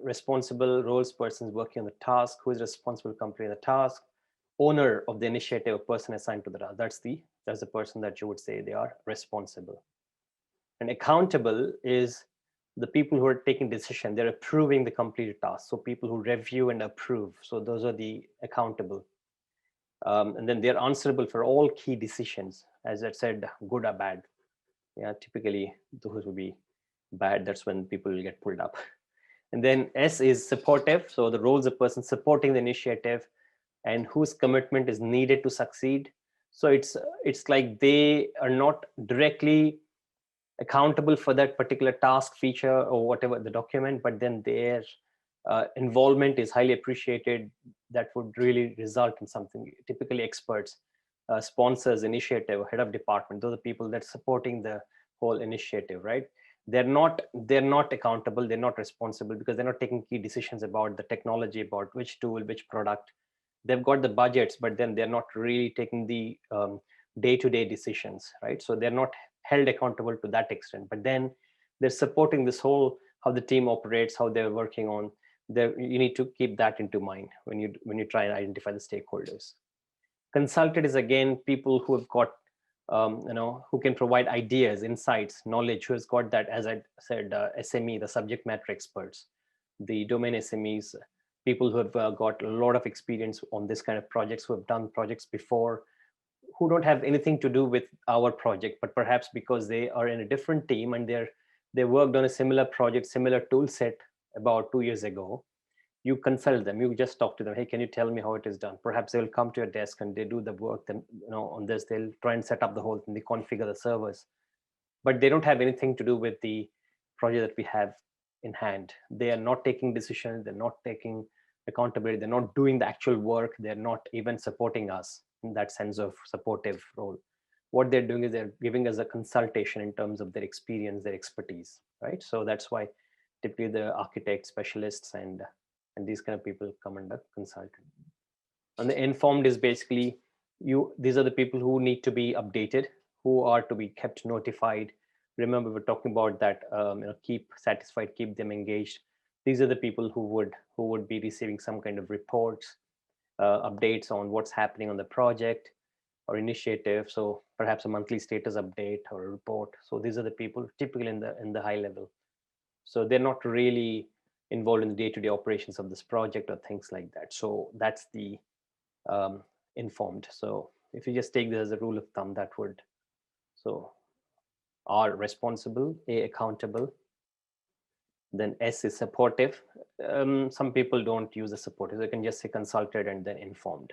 responsible roles, persons working on the task, who is responsible completing the task, owner of the initiative, a person assigned to the task. That's the person that you would say they are responsible. And accountable is the people who are taking decision, they're approving the completed task. So people who review and approve. So those are the accountable. And then they're answerable for all key decisions, as I said, good or bad. Yeah, typically those will be bad. That's when people will get pulled up. And then S is supportive. So the roles of person supporting the initiative and whose commitment is needed to succeed. So it's like they are not directly accountable for that particular task, feature, or whatever the document, but then their involvement is highly appreciated. That would really result in something. Typically experts, sponsors, initiative, head of department, those are people that are supporting the whole initiative, right? They're not accountable, they're not responsible, because they're not taking key decisions about the technology, about which tool, which product. They've got the budgets, but then they're not really taking the day-to-day decisions, right? So they're not held accountable to that extent, but then they're supporting this whole, how the team operates, how they're working on. You need to keep that into mind when you try and identify the stakeholders. Consultant is again people who have got who can provide ideas, insights, knowledge, who has got that, as I said, SME, the subject matter experts, the domain SMEs, people who have got a lot of experience on this kind of projects, who have done projects before, who don't have anything to do with our project, but perhaps because they are in a different team and they worked on a similar project, similar tool set about 2 years ago. You consult them, you just talk to them, hey, can you tell me how it is done? Perhaps they will come to your desk and they do the work, then on this they'll try and set up the whole thing, they configure the servers, but they don't have anything to do with the project that we have in hand. They are not taking decisions, they're not taking accountability, they're not doing the actual work, they're not even supporting us in that sense of supportive role. What they're doing is they're giving us a consultation in terms of their experience, their expertise, right? So that's why typically the architects, specialists, and these kind of people come under consultant. And the informed is basically these are the people who need to be updated, who are to be kept notified. Remember, we're talking about that, keep satisfied, keep them engaged. These are the people who would be receiving some kind of reports, updates on what's happening on the project or initiative. So perhaps a monthly status update or a report. So these are the people typically in the high level. So they're not really involved in the day-to-day operations of this project or things like that. So that's the informed. So if you just take this as a rule of thumb, that would, so R, responsible, A, accountable, then S is supportive. Some people don't use the supportive, they can just say consulted and then informed.